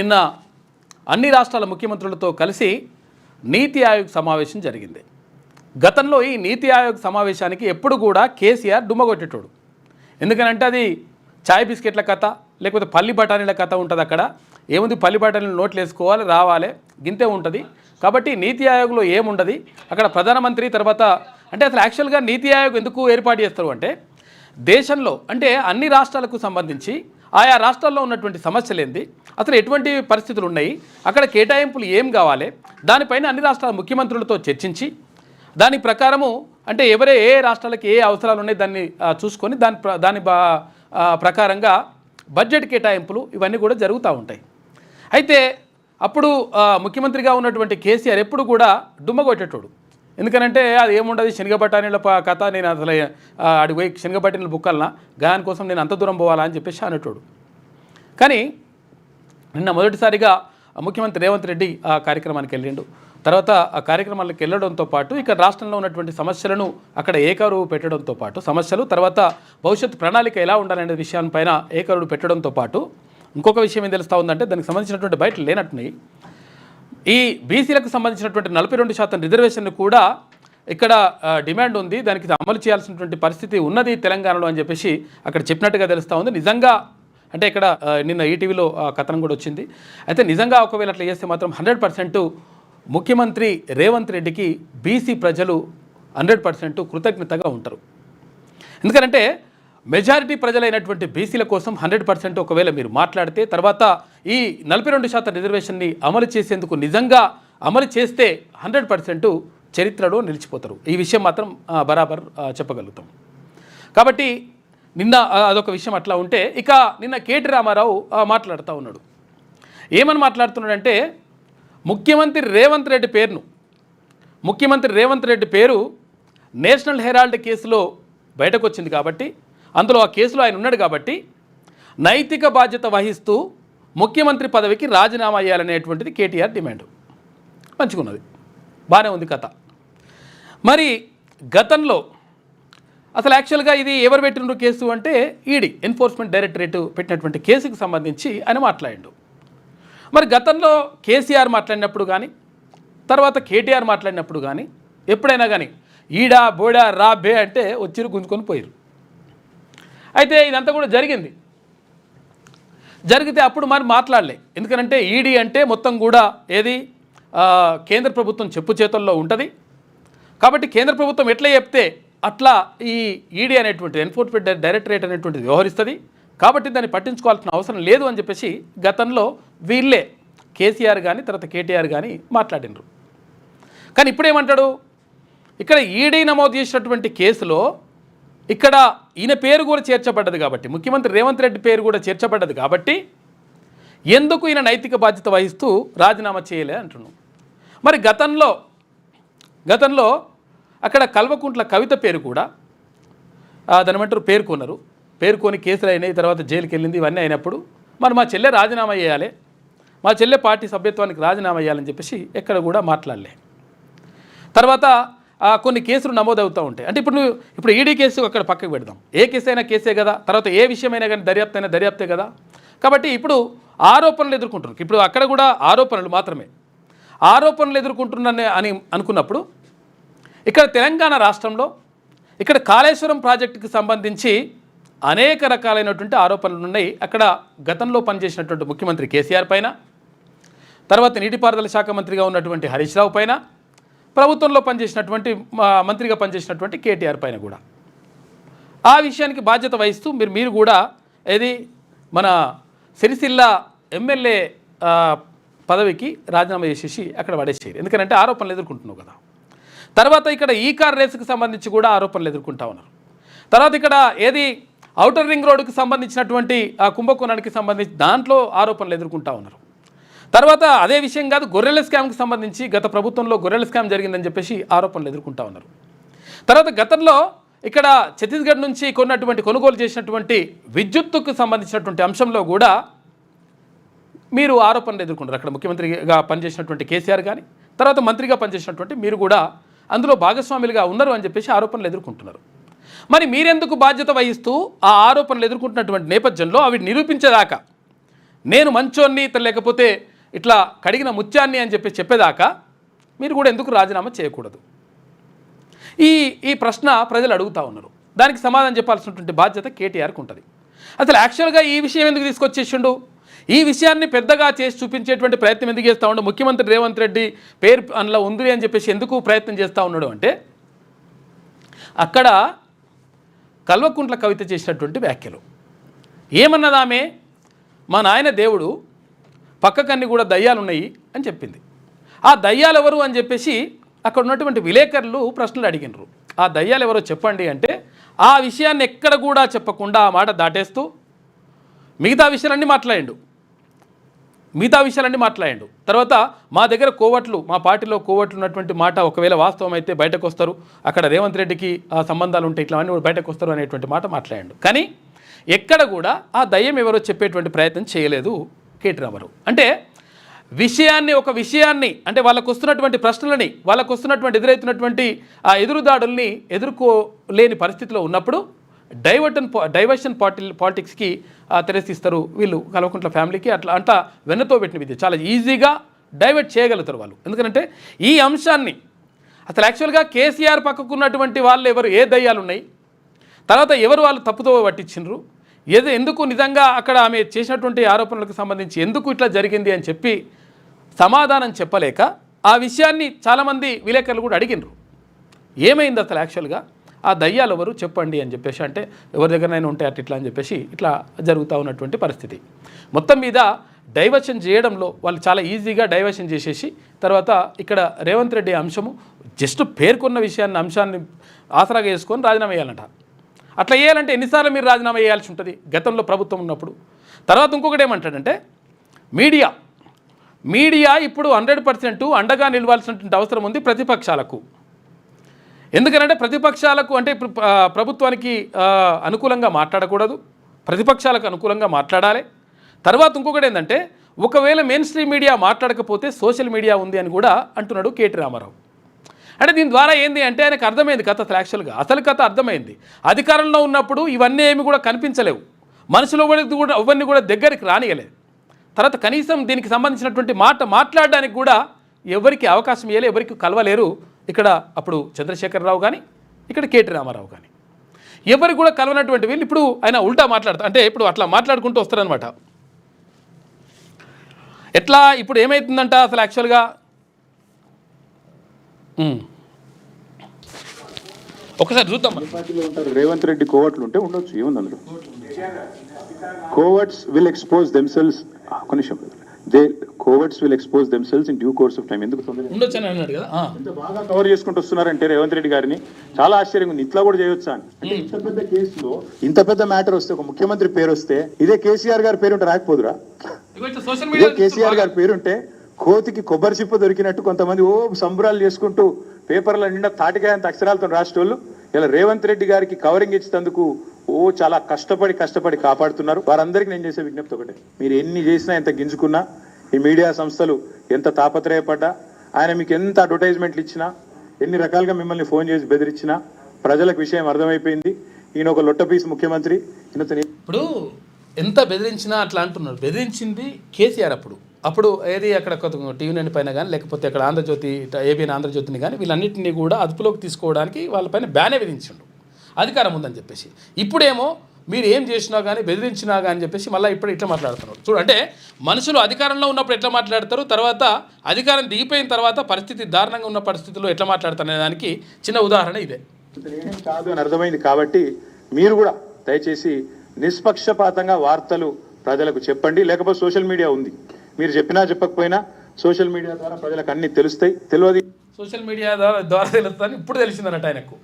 నిన్న అన్ని రాష్ట్రాల ముఖ్యమంత్రులతో కలిసి నీతి ఆయోగ్ సమావేశం జరిగింది. గతంలో ఈ నీతి ఆయోగ్ సమావేశానికి ఎప్పుడు కూడా కేసీఆర్ డుమ్మగొట్టేటోడు. ఎందుకనంటే అది చాయ్ బిస్కెట్ల కథ లేకపోతే పల్లి బఠానీల కథ ఉంటుంది. అక్కడ ఏముంది, పల్లి బఠానీలు నోట్లు వేసుకోవాలి, రావాలి, గింతే ఉంటుంది. కాబట్టి నీతి ఆయోగ్లో ఏముండదు. అక్కడ ప్రధానమంత్రి తర్వాత అంటే అసలు యాక్చువల్గా నీతి ఆయోగ్ ఎందుకు ఏర్పాటు చేస్తారు అంటే దేశంలో అంటే అన్ని రాష్ట్రాలకు సంబంధించి ఆయా రాష్ట్రాల్లో ఉన్నటువంటి సమస్యలు ఏంది, అసలు ఎటువంటి పరిస్థితులు ఉన్నాయి, అక్కడ కేటాయింపులు ఏం కావాలి, దానిపైన అన్ని రాష్ట్రాల ముఖ్యమంత్రులతో చర్చించి దాని ప్రకారము అంటే ఏ రాష్ట్రాలకు ఏ అవసరాలు ఉన్నాయి దాన్ని చూసుకొని దాని ప్రకారంగా బడ్జెట్ కేటాయింపులు ఇవన్నీ కూడా జరుగుతూ ఉంటాయి. అయితే అప్పుడు ముఖ్యమంత్రిగా ఉన్నటువంటి కేసీఆర్ ఎప్పుడు కూడా డుమ్మగొట్టేటోడు. ఎందుకనంటే అది ఏముండదు, శనగ బఠానీల కథ, నేను అసలు అడిగి పోయి శనగ బఠానీలు బుక్కలనా, గాని కోసం నేను అంత దూరం పోవాలా అని చెప్పేసి అనేటోడు. కానీ నిన్న మొదటిసారిగా ముఖ్యమంత్రి రేవంత్ రెడ్డి ఆ కార్యక్రమానికి వెళ్ళిండు. తర్వాత ఆ కార్యక్రమాలకు వెళ్ళడంతో పాటు ఇక్కడ రాష్ట్రంలో ఉన్నటువంటి సమస్యలను అక్కడ ఏకరువు పెట్టడంతో పాటు సమస్యలు తర్వాత భవిష్యత్ ప్రణాళిక ఎలా ఉండాలనే విషయాలపైన ఏకరువు పెట్టడంతో పాటు ఇంకొక విషయం ఏం తెలుస్తూ ఉందంటే దానికి సంబంధించినటువంటి బయట లేనట్టున్నాయి. ఈ బీసీలకు సంబంధించినటువంటి 42% రిజర్వేషన్ను కూడా ఇక్కడ డిమాండ్ ఉంది, దానికి అమలు చేయాల్సినటువంటి పరిస్థితి ఉన్నది తెలంగాణలో అని చెప్పేసి అక్కడ చెప్పినట్టుగా తెలుస్తూ ఉంది. నిజంగా అంటే ఇక్కడ నిన్న ఈటీవీలో కథనం కూడా వచ్చింది. అయితే నిజంగా ఒకవేళ అట్లా చేస్తే మాత్రం 100% ముఖ్యమంత్రి రేవంత్ రెడ్డికి బీసీ ప్రజలు 100% కృతజ్ఞతగా ఉంటారు. ఎందుకంటే మెజారిటీ ప్రజలైనటువంటి బీసీల కోసం 100% ఒకవేళ మీరు మాట్లాడితే తర్వాత ఈ 42% రిజర్వేషన్ని అమలు చేసేందుకు నిజంగా అమలు చేస్తే 100% చరిత్రలో నిలిచిపోతారు. ఈ విషయం మాత్రం బరాబర్ చెప్పగలుగుతాం. కాబట్టి నిన్న అదొక విషయం అట్లా ఉంటే ఇక నిన్న కేటీ రామారావు మాట్లాడుతూ ఉన్నాడు. ఏమని మాట్లాడుతున్నాడంటే ముఖ్యమంత్రి రేవంత్ రెడ్డి పేరు నేషనల్ హెరాల్డ్ కేసులో బయటకు వచ్చింది కాబట్టి అందులో ఆ కేసులో ఆయన ఉన్నాడు కాబట్టి నైతిక బాధ్యత వహిస్తూ ముఖ్యమంత్రి పదవికి రాజీనామా చేయాలనేటువంటిది కేటీఆర్ డిమాండ్. మంచిగున్నది, బాగానే ఉంది కథ. మరి గతంలో అసలు యాక్చువల్గా ఇది ఎవరు పెట్టిన కేసు అంటే ఈడీ ఎన్ఫోర్స్మెంట్ డైరెక్టరేట్ పెట్టినటువంటి కేసుకు సంబంధించి ఆయన మాట్లాడిండు. మరి గతంలో కేసీఆర్ మాట్లాడినప్పుడు కానీ తర్వాత కేటీఆర్ మాట్లాడినప్పుడు కానీ ఎప్పుడైనా కానీ ఈడా బోడా రా బే అంటే వచ్చిరు గుంజుకొని పోయారు. అయితే ఇదంతా కూడా జరిగితే అప్పుడు మరి మాట్లాడలే. ఎందుకంటే ఈడీ అంటే మొత్తం కూడా ఏది కేంద్ర ప్రభుత్వం చెప్పు చేతుల్లో ఉంటుంది కాబట్టి కేంద్ర ప్రభుత్వం ఎట్లా చెప్తే అట్లా ఈ ఈడీ అనేటువంటి ఎన్ఫోర్స్మెంట్ డైరెక్టరేట్ అనేటువంటిది వ్యవహరిస్తుంది కాబట్టి దాన్ని పట్టించుకోవాల్సిన అవసరం లేదు అని చెప్పేసి గతంలో వీళ్ళే కేసీఆర్ కానీ తర్వాత కేటీఆర్ కానీ మాట్లాడినరు. కానీ ఇప్పుడేమంటాడు, ఇక్కడ ఈడీ నమోదు చేసినటువంటి కేసులో ఇక్కడ ఈయన పేరు కూడా చేర్చబడ్డది కాబట్టి ముఖ్యమంత్రి రేవంత్ రెడ్డి పేరు కూడా చేర్చబడ్డది కాబట్టి ఎందుకు ఈయన నైతిక బాధ్యత వహిస్తూ రాజీనామా చేయలే అంటున్నాం. మరి గతంలో అక్కడ కల్వకుంట్ల కవిత పేరు కూడా దానిమంటారు పేర్కొని కేసులు అయినాయి, తర్వాత జైలుకి వెళ్ళింది, ఇవన్నీ అయినప్పుడు మరి మా చెల్లె రాజీనామా చేయాలి, మా చెల్లె పార్టీ సభ్యత్వానికి రాజీనామా చేయాలని చెప్పేసి ఎక్కడ కూడా మాట్లాడలే. తర్వాత కొన్ని కేసులు నమోదవుతూ ఉంటాయి. అంటే ఇప్పుడు ఈడీ కేసు అక్కడ పక్కకు పెడదాం, ఏ కేసు అయినా కేసే కదా, తర్వాత ఏ విషయమైనా కానీ దర్యాప్తే కదా. కాబట్టి ఇప్పుడు ఆరోపణలు ఎదుర్కొంటున్నారు. ఇప్పుడు అక్కడ కూడా ఆరోపణలు ఎదుర్కొంటున్నానే అని అనుకున్నప్పుడు ఇక్కడ తెలంగాణ రాష్ట్రంలో ఇక్కడ కాళేశ్వరం ప్రాజెక్టుకి సంబంధించి అనేక రకాలైనటువంటి ఆరోపణలు ఉన్నాయి. అక్కడ గతంలో పనిచేసినటువంటి ముఖ్యమంత్రి కేసీఆర్ పైన, తర్వాత నీటిపారుదల శాఖ మంత్రిగా ఉన్నటువంటి హరీష్ రావు పైన, ప్రభుత్వంలో పనిచేసినటువంటి మంత్రిగా పనిచేసినటువంటి కేటీఆర్ పైన కూడా ఆ విషయానికి బాధ్యత వహిస్తూ మీరు కూడా ఏది మన సిరిసిల్ల ఎమ్మెల్యే పదవికి రాజీనామా చేసేసి అక్కడ పడేసేది. ఎందుకంటే ఆరోపణలు ఎదుర్కొంటున్నావు కదా. తర్వాత ఇక్కడ ఈ కార్ రేసుకు సంబంధించి కూడా ఆరోపణలు ఎదుర్కొంటా ఉన్నారు. తర్వాత ఇక్కడ ఏది ఔటర్ రింగ్ రోడ్డుకి సంబంధించినటువంటి ఆ కుంభకోణానికి సంబంధించి దాంట్లో ఆరోపణలు ఎదుర్కొంటా ఉన్నారు. తర్వాత అదే విషయం కాదు, గొర్రెల స్కామ్కి సంబంధించి గత ప్రభుత్వంలో గొర్రెల స్కామ్ జరిగిందని చెప్పేసి ఆరోపణలు ఎదుర్కొంటా ఉన్నారు. తర్వాత గతంలో ఇక్కడ ఛత్తీస్గఢ్ నుంచి కొనుగోలు చేసినటువంటి విద్యుత్తుకు సంబంధించినటువంటి అంశంలో కూడా మీరు ఆరోపణలు ఎదుర్కొంటారు. అక్కడ ముఖ్యమంత్రిగా పనిచేసినటువంటి కేసీఆర్ కానీ తర్వాత మంత్రిగా పనిచేసినటువంటి మీరు కూడా అందులో భాగస్వాములుగా ఉన్నారు అని చెప్పేసి ఆరోపణలు ఎదుర్కొంటున్నారు. మరి మీరెందుకు బాధ్యత వహిస్తూ ఆ ఆరోపణలు ఎదుర్కొంటున్నటువంటి నేపథ్యంలో అవి నిరూపించేదాకా నేను మంచోన్ని లేకపోతే ఇట్లా కడిగిన ముత్యాన్ని అని చెప్పేదాకా మీరు కూడా ఎందుకు రాజీనామా చేయకూడదు? ఈ ప్రశ్న ప్రజలు అడుగుతూ ఉన్నారు. దానికి సమాధానం చెప్పాల్సినటువంటి బాధ్యత కేటీఆర్కి ఉంటుంది. అసలు యాక్చువల్గా ఈ విషయం ఎందుకు తీసుకొచ్చేసిండు? ఈ విషయాన్ని పెద్దగా చేసి చూపించేటువంటి ప్రయత్నం ఎందుకు చేస్తూ ఉన్నాడు? ముఖ్యమంత్రి రేవంత్ రెడ్డి పేరు అందులో ఉంది అని చెప్పేసి ఎందుకు ప్రయత్నం చేస్తూ ఉన్నాడు అంటే, అక్కడ కల్వకుంట్ల కవిత చేసినటువంటి వ్యాఖ్యలు ఏమన్నదామే, మా నాయన దేవుడు పక్కకన్నీ కూడా దయ్యాలున్నాయి అని చెప్పింది. ఆ దయ్యాలు ఎవరు అని చెప్పేసి అక్కడ ఉన్నటువంటి విలేకరులు ప్రశ్నలు అడిగినారు. ఆ దయ్యాలు ఎవరో చెప్పండి అంటే ఆ విషయాన్ని ఎక్కడ కూడా చెప్పకుండా ఆ మాట దాటేస్తూ మిగతా విషయాలన్నీ మాట్లాడిండు. తర్వాత మా దగ్గర కోవట్లు, మా పార్టీలో కోవట్లు ఉన్నటువంటి మాట ఒకవేళ వాస్తవం అయితే బయటకు వస్తారు, అక్కడ రేవంత్ రెడ్డికి ఆ సంబంధాలు ఉంటే ఇట్లా అన్నీ బయటకు వస్తారు అనేటువంటి మాట మాట్లాడిండు. కానీ ఎక్కడ కూడా ఆ దయ్యం ఎవరో చెప్పేటువంటి ప్రయత్నం చేయలేదు కేటీ రామారావు. అంటే ఒక విషయాన్ని అంటే వాళ్ళకు వస్తున్నటువంటి ప్రశ్నలని, వాళ్ళకు వస్తున్నటువంటి ఎదురవుతున్నటువంటి ఆ ఎదురుదాడుల్ని ఎదుర్కోలేని పరిస్థితిలో ఉన్నప్పుడు డైవర్షన్ పాలిటిక్స్కి తెరసిస్తారు వీళ్ళు. కల్వకుంట్ల ఫ్యామిలీకి అట్లా వెన్నతో పెట్టిన విద్య చాలా ఈజీగా డైవర్ట్ చేయగలుగుతారు వాళ్ళు. ఎందుకంటే ఈ అంశాన్ని అసలు యాక్చువల్గా కేసీఆర్ పక్కకు ఉన్నటువంటి వాళ్ళు ఎవరు, ఏ దయ్యాలు ఉన్నాయి, తర్వాత ఎవరు వాళ్ళు తప్పుతో పట్టించిండ్రు, ఎందుకు నిజంగా అక్కడ ఆమె చేసినటువంటి ఆరోపణలకు సంబంధించి ఎందుకు ఇట్లా జరిగింది అని చెప్పి సమాధానం చెప్పలేక ఆ విషయాన్ని చాలామంది విలేకరులు కూడా అడిగినరు. ఏమైంది అసలు యాక్చువల్గా ఆ దయ్యాలు ఎవరు చెప్పండి అని చెప్పేసి అంటే ఎవరి దగ్గరనైనా ఉంటే ఇట్లా అని చెప్పేసి ఇట్లా జరుగుతూ ఉన్నటువంటి పరిస్థితి. మొత్తం మీద డైవర్షన్ చేయడంలో వాళ్ళు చాలా ఈజీగా డైవర్షన్ చేసేసి తర్వాత ఇక్కడ రేవంత్ రెడ్డి అంశము జస్ట్ పేర్కొన్న అంశాన్ని ఆసరాగా చేసుకొని రాజీనామా చేయాలంట. అట్లా చేయాలంటే ఎన్నిసార్లు మీరు రాజీనామా చేయాల్సి ఉంటుంది గతంలో ప్రభుత్వం ఉన్నప్పుడు. తర్వాత ఇంకొకటి ఏమంటాడంటే మీడియా ఇప్పుడు 100% అండగా నిలవాల్సినటువంటి అవసరం ఉంది ప్రతిపక్షాలకు. ఎందుకంటే ప్రతిపక్షాలకు అంటే ఇప్పుడు ప్రభుత్వానికి అనుకూలంగా మాట్లాడకూడదు, ప్రతిపక్షాలకు అనుకూలంగా మాట్లాడాలి. తర్వాత ఇంకొకటి ఏంటంటే ఒకవేళ మెయిన్ స్ట్రీమ్ మీడియా మాట్లాడకపోతే సోషల్ మీడియా ఉంది అని కూడా అంటున్నాడు కేటీ రామారావు. అంటే దీని ద్వారా ఏంది అంటే ఆయనకు అర్థమైంది కథ. అసలు కథ అర్థమైంది. అధికారంలో ఉన్నప్పుడు ఇవన్నీ ఏమి కూడా కనిపించలేవు, మనుషులు కూడా అవన్నీ కూడా దగ్గరికి రానియలేదు. తర్వాత కనీసం దీనికి సంబంధించినటువంటి మాట్లాడడానికి కూడా ఎవరికి అవకాశం ఇవ్వలే, ఎవరికి కలవలేరు. ఇక్కడ అప్పుడు చంద్రశేఖరరావు కానీ ఇక్కడ కేటీ రామారావు కానీ ఎవరికి కూడా కలవనటువంటి వీళ్ళు ఇప్పుడు ఆయన ఉల్టా మాట్లాడతారు. అంటే ఇప్పుడు అట్లా మాట్లాడుకుంటూ వస్తారనమాట. ఎట్లా ఇప్పుడు ఏమవుతుందంట అసలు యాక్చువల్గా ఒకసారి చూద్దాం. రేవంత్ రెడ్డి కోవట్లు ఉంటే ఉండొచ్చు, ఏముంది అందులో. Coverts will expose themselves coverts will expose themselves in due course of time. ఎందుకు ఉండొచ్చు అని అన్నాడు కదా. ఎంత బాగా కవర్ చేసుకుంటూ వస్తున్నారంటే రేవంత్ రెడ్డి గారిని చాలా ఆశ్చర్యంగా ఉంది. ఇట్లా కూడా చేయొచ్చా అని. అంటే ఇంత పెద్ద కేసులో ఇంత పెద్ద మ్యాటర్ వస్తే ఒక ముఖ్యమంత్రి పేరు వస్తే ఇదే కేసీఆర్ గారి పేరు ఉంటే రాకపోదురా? ఇదే కేసీఆర్ గారి పేరుంటే కోతికి కొబ్బరి చిప్ప దొరికినట్టు కొంతమంది సంబరాలు చేసుకుంటూ పేపర్ల నిండా తాటికాయంత అక్షరాలతో రాసేటోళ్ళు ఇలా రేవంత్ రెడ్డి గారికి కవరింగ్ ఇచ్చేందుకు చాలా కష్టపడి కాపాడుతున్నారు. వారందరికీ నేను చేసే విజ్ఞప్తి ఒకటే, మీరు ఎన్ని చేసినా ఎంత గింజుకున్నా, ఈ మీడియా సంస్థలు ఎంత తాపత్రయపడ్డా, ఆయన మీకు ఎంత అడ్వర్టైజ్మెంట్లు ఇచ్చినా, ఎన్ని రకాలుగా మిమ్మల్ని ఫోన్ చేసి బెదిరించినా ప్రజలకు విషయం అర్థమైపోయింది. ఈయన ఒక లొట్టపీస్ ముఖ్యమంత్రి. ఇప్పుడు ఎంత బెదిరించినా అట్లా అంటున్నారు. బెదిరించింది కేసీఆర్ అప్పుడు ఏది అక్కడ టీవీ9 పైన కానీ లేకపోతే అక్కడ ఆంధ్రజ్యోతి ఏబిఎన్ ఆంధ్రజ్యోతిని కానీ వీళ్ళన్నింటినీ కూడా అదుపులోకి తీసుకోవడానికి వాళ్ళపైన బ్యానే విధించిండు అధికారం ఉందని చెప్పేసి. ఇప్పుడేమో మీరు ఏం చేసినా కానీ బెదిరించినా కానీ చెప్పేసి మళ్ళీ ఇప్పుడు ఇట్లా మాట్లాడుతున్నారు. చూడంటే మనుషులు అధికారంలో ఉన్నప్పుడు ఎట్లా మాట్లాడతారు, తర్వాత అధికారం దిగిపోయిన తర్వాత పరిస్థితి దారుణంగా ఉన్న పరిస్థితుల్లో ఎట్లా మాట్లాడతారు అనే దానికి చిన్న ఉదాహరణ ఇదే. కాదు అని అర్థమైంది కాబట్టి మీరు కూడా దయచేసి నిష్పక్షపాతంగా వార్తలు ప్రజలకు చెప్పండి. లేకపోతే సోషల్ మీడియా ఉంది, మీరు చెప్పినా చెప్పకపోయినా సోషల్ మీడియా ద్వారా ప్రజలకు అన్ని తెలుస్తాయి. తెలియదు సోషల్ మీడియా ద్వారా తెలుస్తుందని ఇప్పుడు తెలిసిందన్నట్టు ఆయనకు.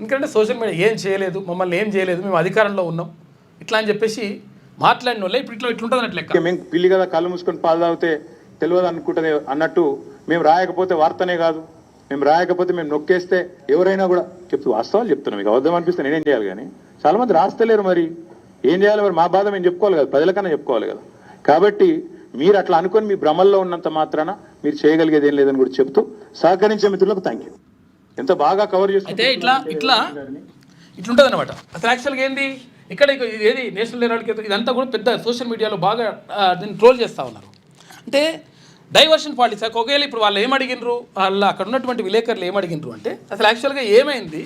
ఎందుకంటే సోషల్ మీడియా ఏం చేయలేదు, మమ్మల్ని ఏం చేయలేదు, మేము అధికారంలో ఉన్నాం ఇట్లా అని చెప్పేసి మాట్లాడిన వాళ్ళే ఇప్పుడు ఇట్లుంటుంది అన్నట్లు లెక్క. మేము పిల్లి కదా కళ్ళు మూసుకొని పాలు తాగితే తెలియదు అనుకుంటుంది అన్నట్టు మేము రాయకపోతే వార్తనే కాదు, మేము రాయకపోతే మేము నొక్కేస్తే ఎవరైనా కూడా వాస్తవాలు చెప్తున్నాం. మీకు అబద్ధం అనిపిస్తే నేనేం చేయాలి? కానీ చాలా మంది రాస్తలేరు, మరి ఏం చేయాలి? మరి మా బాధ మేము చెప్పుకోవాలి కదా, ప్రజలకన్నా చెప్పుకోవాలి కదా. కాబట్టి మీరు అట్లా అనుకొని మీ భ్రమల్లో ఉన్నంత మాత్రాన మీరు చేయగలిగేది ఏం లేదని కూడా చెప్తూ సహకరించే మిత్రులకు థ్యాంక్ యూ. ఎంత బాగా కవర్ చేస్తే ఇట్లా ఇట్లుంటుంది అనమాట. అసలు యాక్చువల్గా ఏంది ఇక్కడ ఇది ఏది నేషనల్ హెరాల్డ్కి ఇదంతా కూడా పెద్ద సోషల్ మీడియాలో బాగా దీన్ని ట్రోల్ చేస్తూ ఉన్నారు. అంటే డైవర్షన్ పాలిటిక్స్. ఒకవేళ ఇప్పుడు వాళ్ళు ఏమడిగినరు, వాళ్ళు అక్కడ ఉన్నటువంటి విలేకరులు ఏమడిగినరు అంటే అసలు యాక్చువల్గా ఏమైంది,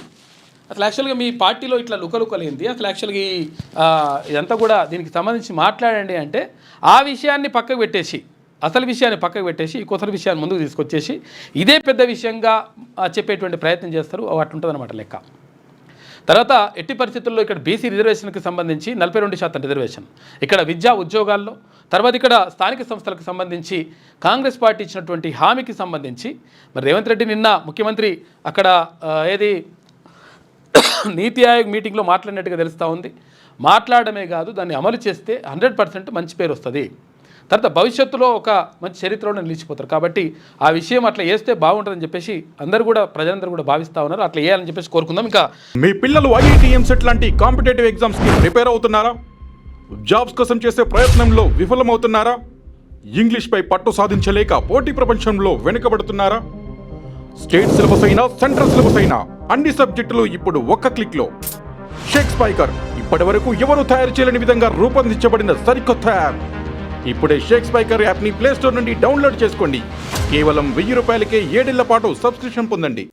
అసలు యాక్చువల్గా మీ పార్టీలో ఇట్లా లుకలుకలేంది, అసలు యాక్చువల్గా ఇదంతా కూడా దీనికి సంబంధించి మాట్లాడండి అంటే ఆ విషయాన్ని పక్కకు పెట్టేసి, అసలు విషయాన్ని పక్కకు పెట్టేసి ఈ కొత్త విషయాన్ని ముందుకు తీసుకొచ్చేసి ఇదే పెద్ద విషయంగా చెప్పేటువంటి ప్రయత్నం చేస్తారు. అట్లుంటుందన్నమాట లెక్క. తర్వాత ఎట్టి పరిస్థితుల్లో ఇక్కడ బీసీ రిజర్వేషన్కి సంబంధించి 42% రిజర్వేషన్, ఇక్కడ విద్యా ఉద్యోగాల్లో, తర్వాత ఇక్కడ స్థానిక సంస్థలకు సంబంధించి కాంగ్రెస్ పార్టీ ఇచ్చినటువంటి హామీకి సంబంధించి మరి రేవంత్ రెడ్డి నిన్న ముఖ్యమంత్రి అక్కడ ఏది నీతి ఆయోగ్ మీటింగ్లో మాట్లాడినట్టుగా తెలుస్తూ ఉంది. మాట్లాడమే కాదు, దాన్ని అమలు చేస్తే 100% మంచి పేరు వస్తుంది, తర్వాత భవిష్యత్తులో ఒక మంచి చరిత్రలో నిలిచిపోతారు. కాబట్టి ఆ విషయం అట్లా చేస్తే బాగుంటుందని చెప్పేసి అందరూ కూడా ప్రజలందరూ కూడా భావిస్తూ ఉన్నారు. అట్లా చేయాలని చెప్పేసి కోరుకుందాం. ఇంకా మీ పిల్లలు ఐఐటి ఎంసెట్ లాంటి కాంపిటేటివ్ ఎగ్జామ్స్కి ప్రిపేర్ అవుతున్నారా? జాబ్స్ కోసం చేసే ప్రయత్నంలో విఫలమవుతున్నారా? ఇంగ్లీష్పై పట్టు సాధించలేక పోటీ ప్రపంచంలో వెనుకబడుతున్నారా? స్టేట్ సిలబస్ అయినా సెంట్రల్ సిలబస్ అయినా అన్ని సబ్జెక్టులు ఇప్పుడు ఒక్క క్లిక్లో. షేక్ స్పైకర్ ఇప్పటి వరకు ఎవరు తయారు చేయలేని విధంగా రూపొందించబడిన సరికొత్త యాప్. ఇప్పుడే షేక్ స్పైకర్ యాప్ని ప్లేస్టోర్ నుండి డౌన్లోడ్ చేసుకోండి. కేవలం 1000 రూపాయలకే 7 ఏళ్ల పాటు సబ్స్క్రిప్షన్ పొందండి.